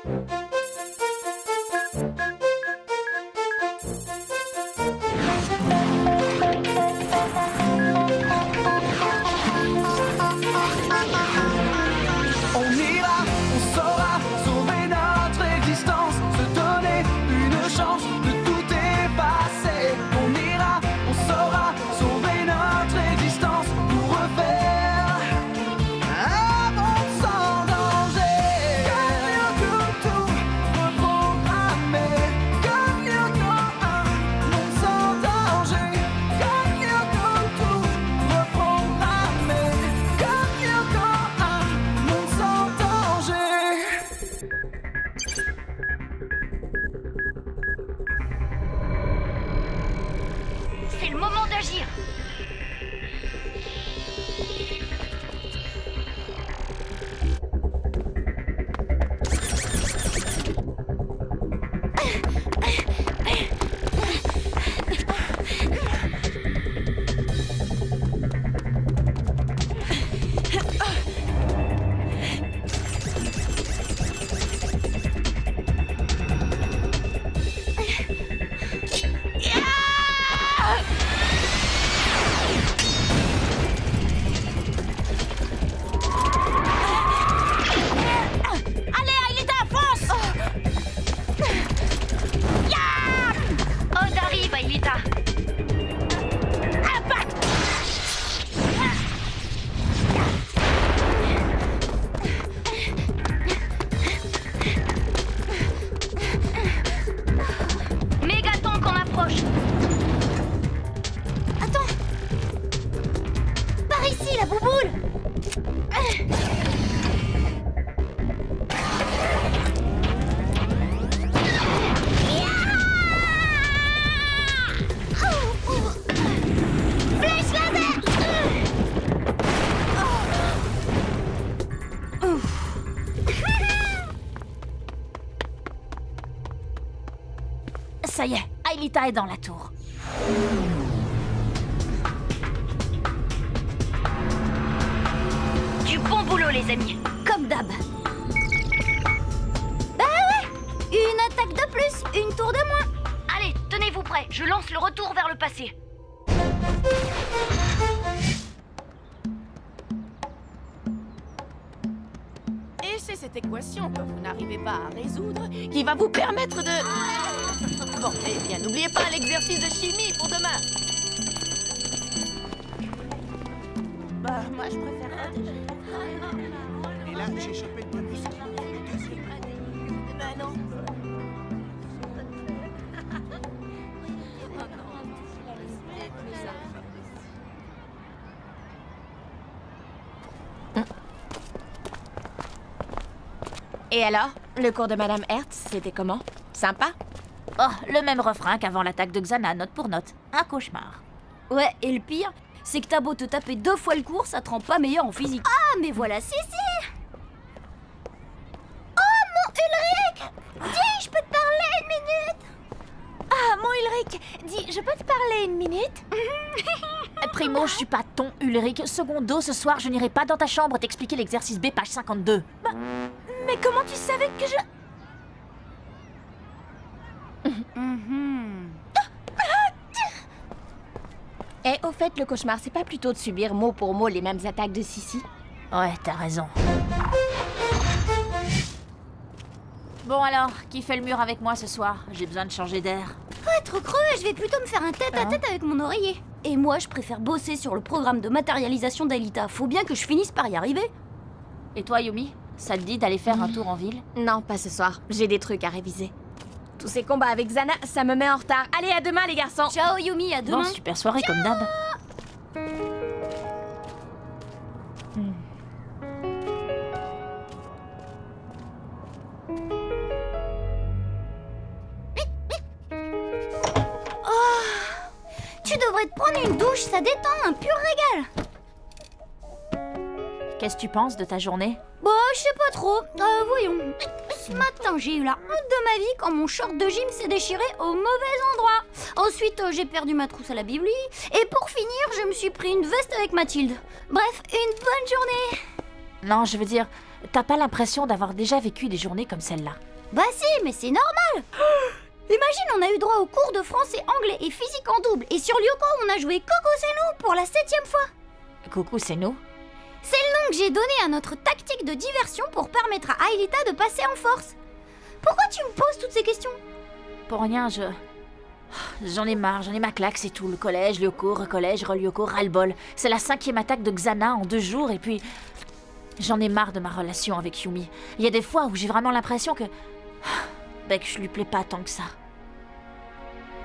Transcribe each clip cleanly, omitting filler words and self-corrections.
On ira, on saura sauver notre existence, se donner une chance de tout effacer. On ira, on saura sauver notre existence pour refaire un monde sans danger. Comme Yoko, tout reprogrammer. Comme Yoko, un monde sans danger. Comme Yoko, tout reprogrammer. Comme Yoko, un monde sans danger. C'est le moment d'agir. Allez, Aelita, fonce! Odd arrive, Aelita. Impact! Mégaton qu'on approche. Attends. Par ici, la bouboule. Flèche laser. Ça y est, Aelita est dans la tour. Du bon boulot, les amis. Comme d'hab. Bah ouais, une attaque de plus, une tour de moins. Allez, tenez-vous prêts, je lance le retour vers le passé. Et c'est cette équation que vous n'arrivez pas à résoudre qui va vous permettre de... Bon, eh bien, n'oubliez pas l'exercice de chimie pour demain. Bah, moi, je préfère... Et là, j'ai chopé de bonne musique. Le deuxième. Bah non. Et alors, le cours de Madame Hertz, c'était comment? Sympa? Oh, le même refrain qu'avant l'attaque de Xana, note pour note. Un cauchemar. Ouais, et le pire, c'est que t'as beau te taper 2 fois le cours, ça te rend pas meilleur en physique. Ah, mais voilà, si. Oh, mon Ulrich! Dis, je peux te parler une minute? Ah, mon Ulrich, dis, je peux te parler une minute? Primo, je suis pas ton Ulrich. Secondo, ce soir, je n'irai pas dans ta chambre t'expliquer l'exercice B, page 52. Mais comment tu savais que je... Et au fait, le cauchemar, c'est pas plutôt de subir mot pour mot les mêmes attaques de Sissi? Ouais, t'as raison. Bon alors, qui fait le mur avec moi ce soir? J'ai besoin de changer d'air. Ouais, trop creux, je vais plutôt me faire un tête-à-tête avec mon oreiller. Et moi, je préfère bosser sur le programme de matérialisation d'Aelita. Faut bien que je finisse par y arriver. Et toi, Yumi? Ça te dit d'aller faire un tour en ville? Non, pas ce soir. J'ai des trucs à réviser. Tous ces combats avec Xana, ça me met en retard. Allez, à demain, les garçons! Ciao Yumi, à demain. Bon, super soirée comme d'hab. Tu devrais te prendre une douche, ça détend, un pur régal. Qu'est-ce que tu penses de ta journée? Bon, je sais pas trop. Voyons. Ce matin, j'ai eu la honte de ma vie quand mon short de gym s'est déchiré au mauvais endroit. Ensuite, j'ai perdu ma trousse à la bibli. Et pour finir, je me suis pris une veste avec Mathilde. Bref, une bonne journée. Non, je veux dire, t'as pas l'impression d'avoir déjà vécu des journées comme celle-là? Bah si, mais c'est normal. Imagine, on a eu droit aux cours de français, anglais et physique en double. Et sur Lyoko, on a joué Coco c'est nous pour la 7e fois. Coucou, c'est nous. C'est le nom que j'ai donné à notre tactique de diversion pour permettre à Aelita de passer en force. Pourquoi tu me poses toutes ces questions? Pour rien, J'en ai marre, j'en ai ma claque, c'est tout. Le collège, Lyoko, recollège, re-Lyoko, ras-le-bol. C'est la 5e attaque de Xana en 2 jours et puis... J'en ai marre de ma relation avec Yumi. Il y a des fois où j'ai vraiment l'impression que... que je lui plais pas tant que ça.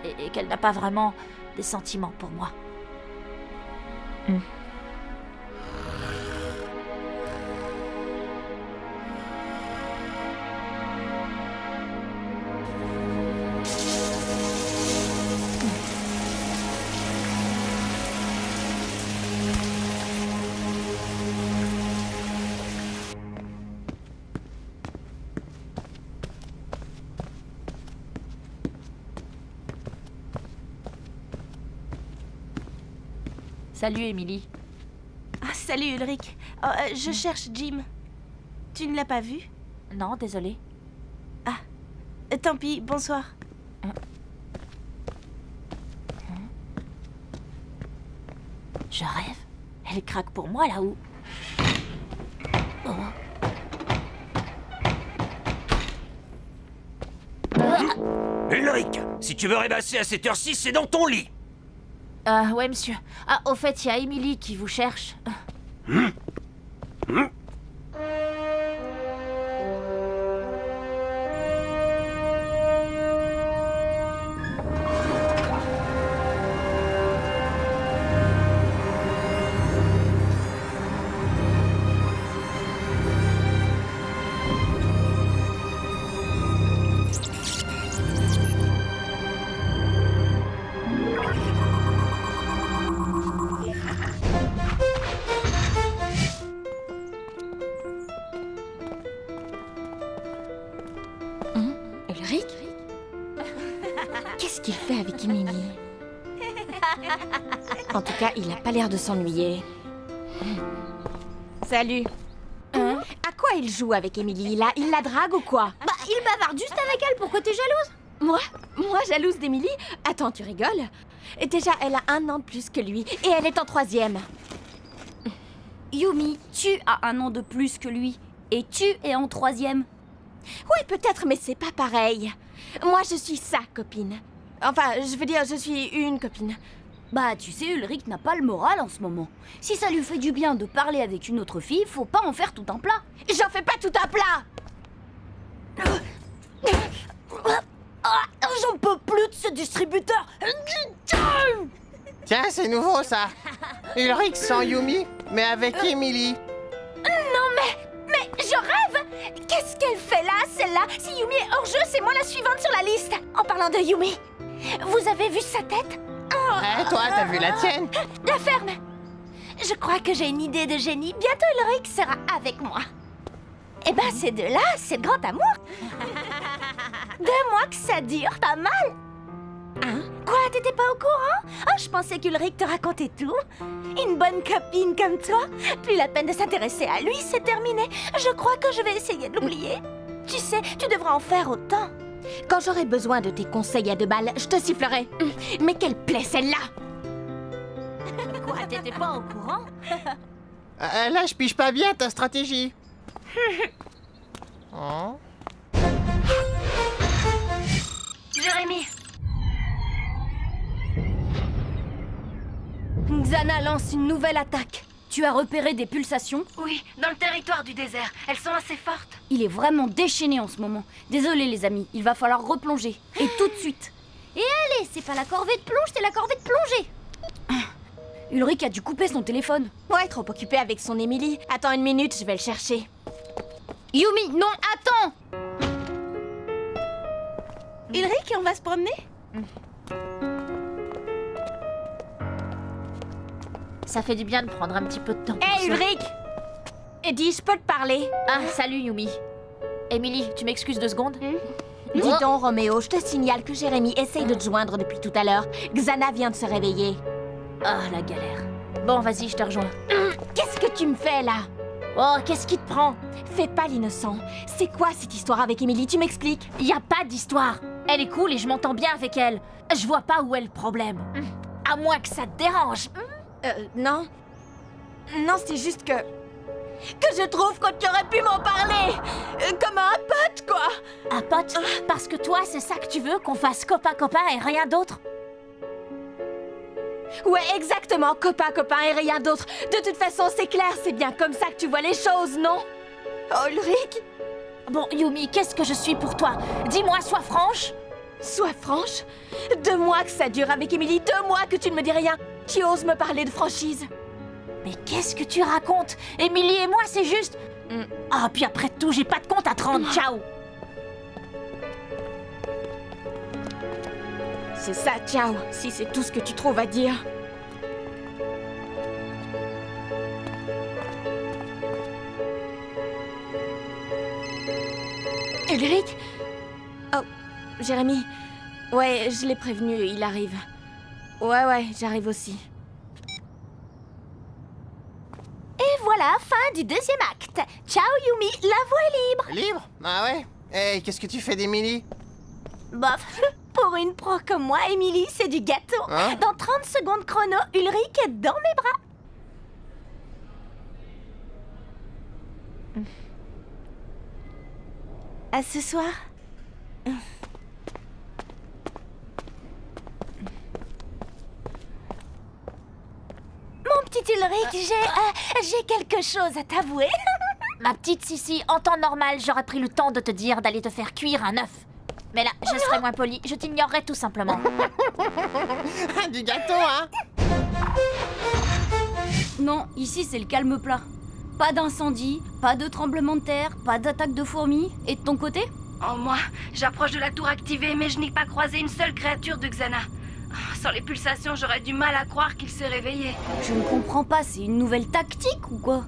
Et qu'elle n'a pas vraiment des sentiments pour moi. Salut, Émilie. Ah, salut Ulrich. Je cherche Jim. Tu ne l'as pas vu? Non, désolée. Tant pis, bonsoir. Je rêve. Elle craque pour moi, là où... Ulrich, si tu veux rêvasser à cette heure-ci, c'est dans ton lit. Ouais, monsieur. Ah, au fait, il y a Émilie qui vous cherche. Ulrich? Qu'est-ce qu'il fait avec Émilie? En tout cas, il a pas l'air de s'ennuyer. Salut. À quoi il joue avec Émilie? Il la drague ou quoi? Bah, il bavarde juste avec elle, pourquoi t'es jalouse? Moi jalouse d'Émilie? Attends, tu rigoles? Déjà, elle a 1 an de plus que lui et elle est en 3e. Yumi, tu as 1 an de plus que lui. Et tu es en 3e. Oui, peut-être, mais c'est pas pareil. Moi, je suis sa copine. Enfin, je veux dire, je suis une copine. Bah, tu sais, Ulrich n'a pas le moral en ce moment. Si ça lui fait du bien de parler avec une autre fille, faut pas en faire tout un plat. J'en fais pas tout un plat! J'en peux plus de ce distributeur. Tiens, c'est nouveau ça. Ulrich sans Yumi, mais avec Émilie. Mais je rêve! Qu'est-ce qu'elle fait là, celle-là? Si Yumi est hors jeu, c'est moi la suivante sur la liste. En parlant de Yumi, vous avez vu sa tête? Toi, t'as vu la tienne? La ferme! Je crois que j'ai une idée de génie. Bientôt, Ulrich sera avec moi. Eh ben, ces deux-là, c'est le grand amour. 2 mois que ça dure, pas mal. Hein? Quoi, t'étais pas au courant? Oh, je pensais qu'Ulrich te racontait tout. Une bonne copine comme toi, plus la peine de s'intéresser à lui, c'est terminé. Je crois que je vais essayer de l'oublier. Tu sais, tu devras en faire autant. Quand j'aurai besoin de tes conseils à 2 balles, je te sifflerai. Mais quelle plaie celle-là! Quoi, t'étais pas au courant? Là, je pige pas bien ta stratégie. Oh. Jérémy. Xana lance une nouvelle attaque. Tu as repéré des pulsations? Oui, dans le territoire du désert. Elles sont assez fortes. Il est vraiment déchaîné en ce moment. Désolé les amis, il va falloir replonger. Et tout de suite. Et allez, c'est pas la corvée de plonge, c'est la corvée de plongée. Ulrich a dû couper son téléphone. Ouais, trop occupé avec son Émilie. Attends 1 minute, je vais le chercher. Yumi, non, attends! Ulrich, on va se promener? Ça fait du bien de prendre un petit peu de temps. pour Hé, soi. Ulrich! Eddie, je peux te parler? Ah, salut Yumi. Émilie, tu m'excuses 2 secondes? Dis donc, Roméo, je te signale que Jérémy essaye de te joindre depuis tout à l'heure. Xana vient de se réveiller. Ah, la galère. Bon, vas-y, je te rejoins. Qu'est-ce que tu me fais là? Oh, qu'est-ce qui te prend? Fais pas l'innocent. C'est quoi cette histoire avec Emily? Tu m'expliques? Y a pas d'histoire. Elle est cool et je m'entends bien avec elle. Je vois pas où est le problème. À moins que ça te dérange. Non. Non, c'est juste que je trouve que tu aurais pu m'en parler. Comme à un pote, quoi. Un pote? Parce que toi, c'est ça que tu veux, qu'on fasse copain-copain et rien d'autre? Ouais, exactement, copain et rien d'autre. De toute façon, c'est clair, c'est bien comme ça que tu vois les choses, non? Oh, Ulrich? Bon, Yumi, qu'est-ce que je suis pour toi? Dis-moi, sois franche. Sois franche. 2 mois que ça dure avec Emily, 2 mois que tu ne me dis rien. Tu oses me parler de franchise? Mais qu'est-ce que tu racontes? Émilie et moi, c'est juste... Ah, puis après tout, j'ai pas de compte à te rendre, ciao. C'est ça, ciao, si c'est tout ce que tu trouves à dire. Ulrich? Oh, Jérémy. Ouais, je l'ai prévenu, il arrive. Ouais, j'arrive aussi. Et voilà, fin du 2e acte. Ciao Yumi, la voie est libre. Libre? Ah ouais? Hey, qu'est-ce que tu fais d'Emily? Bof, pour une pro comme moi, Emily, c'est du gâteau. Hein? Dans 30 secondes chrono, Ulrich est dans mes bras. À ce soir. Mon petit Ulrich, j'ai quelque chose à t'avouer. Ma petite Sissi, en temps normal, j'aurais pris le temps de te dire d'aller te faire cuire un œuf. Mais là, je serais moins polie, je t'ignorerais tout simplement. Du gâteau, hein? Non, ici c'est le calme plat. Pas d'incendie, pas de tremblement de terre, pas d'attaque de fourmis. Et de ton côté? Oh, moi, j'approche de la tour activée, mais je n'ai pas croisé une seule créature de Xana. Sans les pulsations, j'aurais du mal à croire qu'il s'est réveillé. Je ne comprends pas, c'est une nouvelle tactique ou quoi?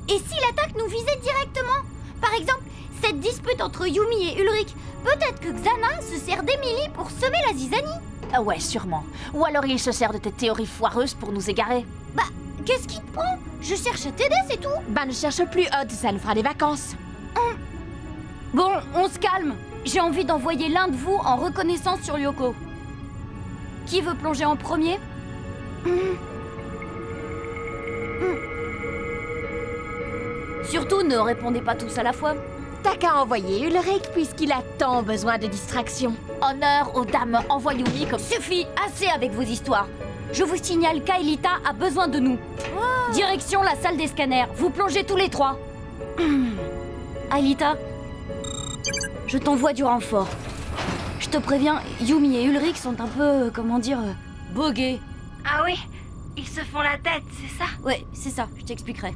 Et si l'attaque nous visait directement? Par exemple, cette dispute entre Yumi et Ulrich, peut-être que Xana se sert d'Emily pour semer la zizanie? Ah ouais, sûrement. Ou alors il se sert de tes théories foireuses pour nous égarer. Bah, qu'est-ce qui te prend? Je cherche à t'aider, c'est tout. Bah, ne cherche plus, Odd, ça nous fera des vacances. Bon, on se calme. J'ai envie d'envoyer l'un de vous en reconnaissance sur Yoko. Qui veut plonger en premier? Surtout, ne répondez pas tous à la fois. T'as qu'à envoyer Ulrich puisqu'il a tant besoin de distraction. Honneur aux dames, envoie Yumi comme... Suffit, assez avec vos histoires. Je vous signale qu'Aelita a besoin de nous. Direction la salle des scanners. Vous plongez tous les 3. Aelita, je t'envoie du renfort. Je te préviens, Yumi et Ulrich sont un peu, comment dire, bogués. Ah oui, ils se font la tête, c'est ça? Ouais, c'est ça, je t'expliquerai.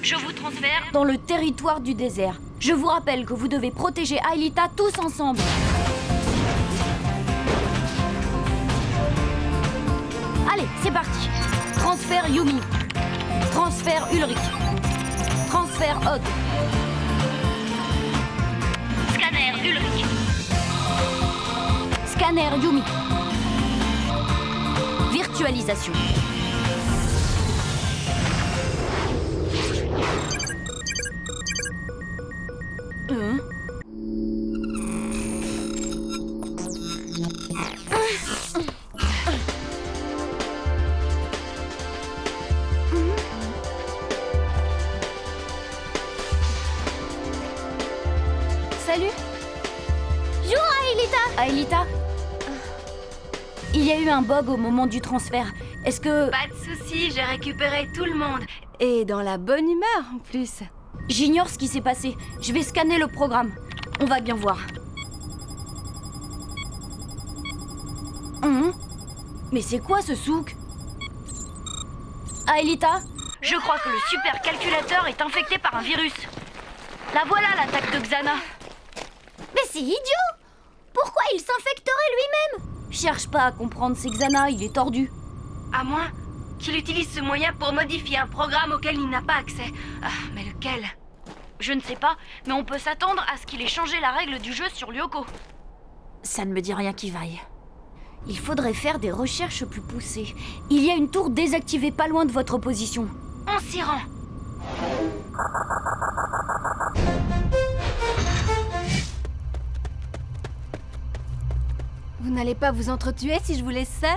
Je vous transfère. Dans le territoire du désert. Je vous rappelle que vous devez protéger Aelita tous ensemble. Allez, c'est parti. Transfert Yumi. Transfert Ulrich. Transfert Odd. Scanner Ulrich. Scanner Yumi. Virtualisation. Salut. Bonjour, Aelita. Aelita, il y a eu un bug au moment du transfert. Est-ce que... Pas de soucis, j'ai récupéré tout le monde. Et dans la bonne humeur, en plus. J'ignore ce qui s'est passé. Je vais scanner le programme. On va bien voir. Mais c'est quoi ce souk? Aelita? Je crois que le supercalculateur est infecté par un virus. La voilà, l'attaque de Xana. Mais c'est idiot. Pourquoi il s'infecterait lui-même? Cherche pas à comprendre, c'est Xana, il est tordu. À moins qu'il utilise ce moyen pour modifier un programme auquel il n'a pas accès. Ah, mais lequel? Je ne sais pas, mais on peut s'attendre à ce qu'il ait changé la règle du jeu sur Lyoko. Ça ne me dit rien qui vaille. Il faudrait faire des recherches plus poussées. Il y a une tour désactivée pas loin de votre position. On s'y rend. Vous n'allez pas vous entretuer si je vous laisse seule?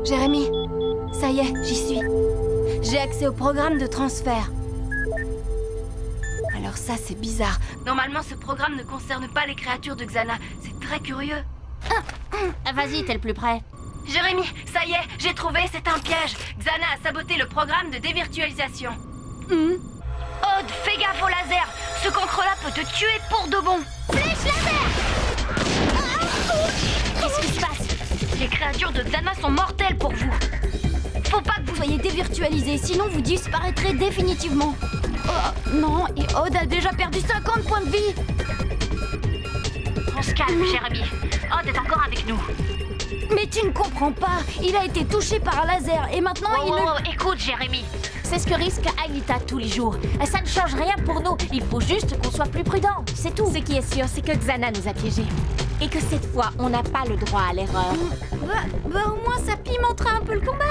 Jérémy, ça y est, j'y suis. J'ai accès au programme de transfert. Alors ça, c'est bizarre. Normalement, ce programme ne concerne pas les créatures de Xana. C'est très curieux. Vas-y, t'es le plus près. Jérémy, ça y est, j'ai trouvé, c'est un piège. Xana a saboté le programme de dévirtualisation. Aude, fais gaffe au laser. Ce cancre-là peut te tuer pour de bon. Qu'est-ce qui se passe? Les créatures de Xana sont mortelles pour vous. Faut pas que vous soyez dévirtualisés, sinon vous disparaîtrez définitivement. Oh, non, et Aude a déjà perdu 50 points de vie. On se calme, Jérémy. Odd est encore avec nous. Mais tu ne comprends pas, il a été touché par un laser et maintenant il ne... Écoute, Jérémy. C'est ce que risque Aelita tous les jours. Ça ne change rien pour nous. Il faut juste qu'on soit plus prudent. C'est tout. Ce qui est sûr, c'est que Xana nous a piégés. Et que cette fois, on n'a pas le droit à l'erreur. Bah au moins ça pimentera un peu le combat.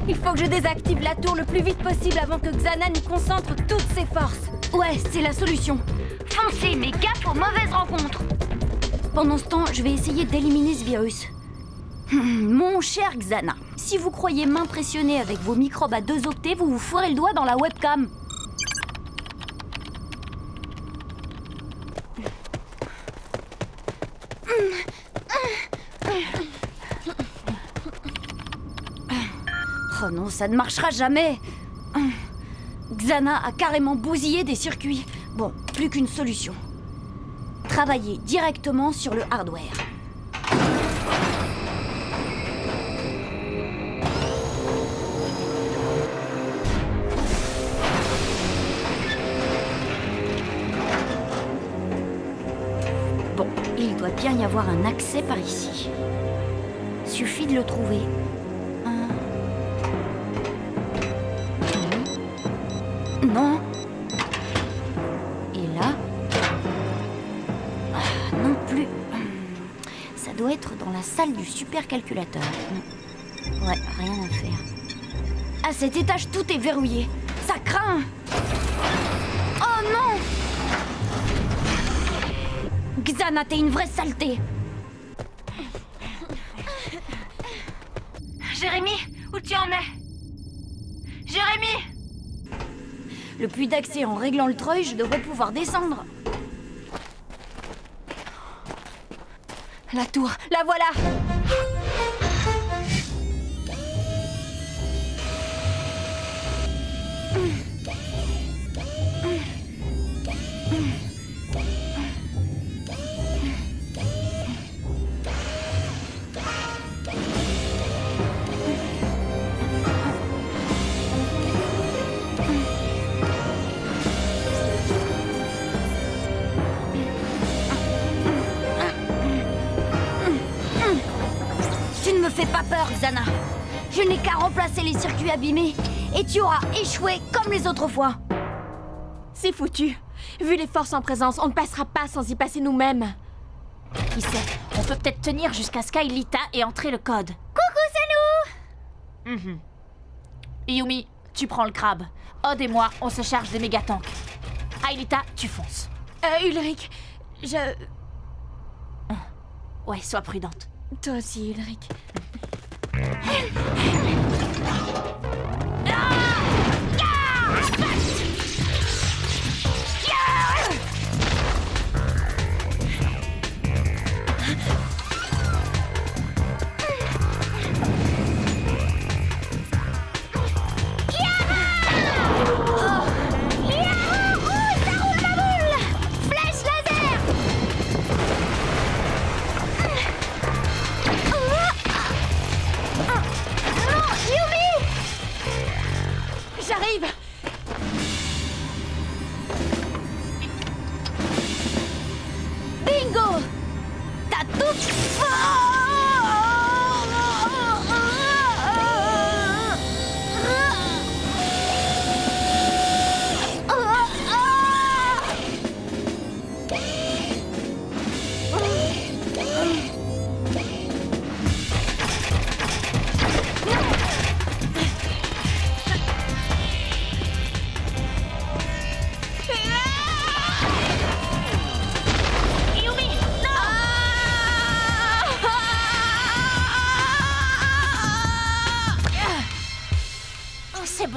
Il faut que je désactive la tour le plus vite possible avant que Xana n'y concentre toutes ses forces. Ouais, c'est la solution. Foncez, mais gaffe aux mauvaises rencontres. Pendant ce temps, je vais essayer d'éliminer ce virus. Mon cher Xana, si vous croyez m'impressionner avec vos microbes à 2 octets, vous vous fourrez le doigt dans la webcam. Oh non, ça ne marchera jamais. Xana a carrément bousillé des circuits. Bon, plus qu'une solution. Travailler directement sur le hardware. Bon, il doit bien y avoir un accès par ici. Suffit de le trouver. Non. Et là? Non plus. Ça doit être dans la salle du supercalculateur. Ouais, rien à faire. À cet étage, tout est verrouillé. Ça craint. Oh non! Xana, t'es une vraie saleté. Jérémy, où tu en es? Jérémy! Le puits d'accès en réglant le treuil, je devrais pouvoir descendre. La tour, la voilà! Tu ne me fais pas peur, Xana. Je n'ai qu'à remplacer les circuits abîmés et tu auras échoué comme les autres fois. C'est foutu. Vu les forces en présence, on ne passera pas sans y passer nous-mêmes. Qui sait? On peut peut-être tenir jusqu'à Skylita et entrer le code. Coucou, c'est nous! Yumi, tu prends le crabe. Odd et moi, on se charge des méga-tanks. Aelita, tu fonces. Ulrich, Ouais, sois prudente. Toi aussi, Ulrich.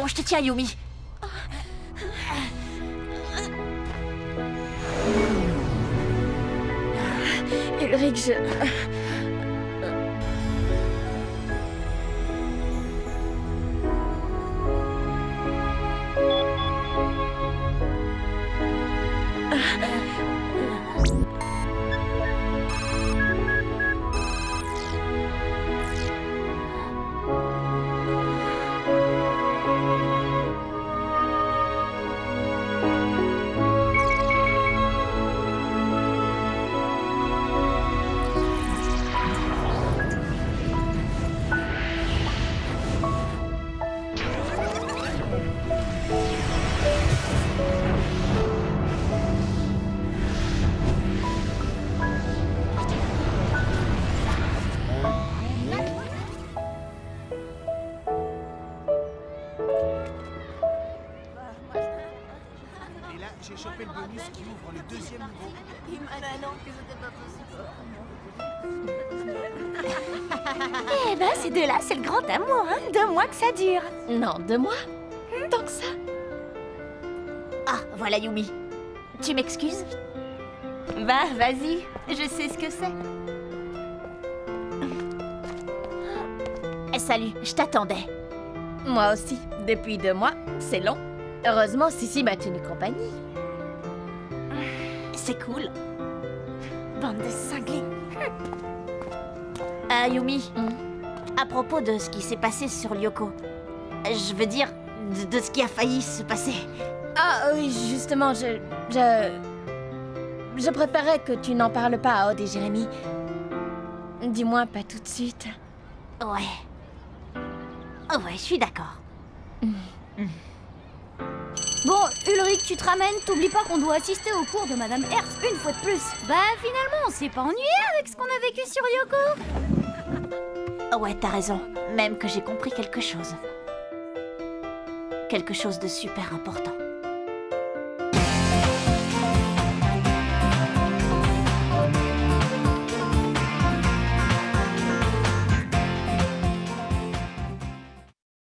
bon, je te tiens, Yumi. Ulrich, je... Et là, j'ai chopé le bonus qui ouvre le deuxième niveau. Eh ben, ces deux-là, c'est le grand amour, hein. 2 mois que ça dure. Non, 2 mois. Tant que ça. Ah, voilà Yumi. Tu m'excuses? Bah, vas-y, je sais ce que c'est. Salut, je t'attendais. Moi aussi, depuis 2 mois, c'est long. Heureusement, Sissi m'a tenu compagnie. C'est cool. Bande de cinglés. Ah, Yumi, à propos de ce qui s'est passé sur Lyoko, je veux dire, de ce qui a failli se passer. Ah oui, justement, je préférais que tu n'en parles pas à Aude et Jérémy. Du moins, pas tout de suite. Ouais. Oh ouais, je suis d'accord. Bon, Ulrich, tu te ramènes, t'oublies pas qu'on doit assister au cours de Madame Hertz une fois de plus. Bah finalement, on s'est pas ennuyé avec ce qu'on a vécu sur Lyoko. Ouais, t'as raison. Même que j'ai compris quelque chose. Quelque chose de super important.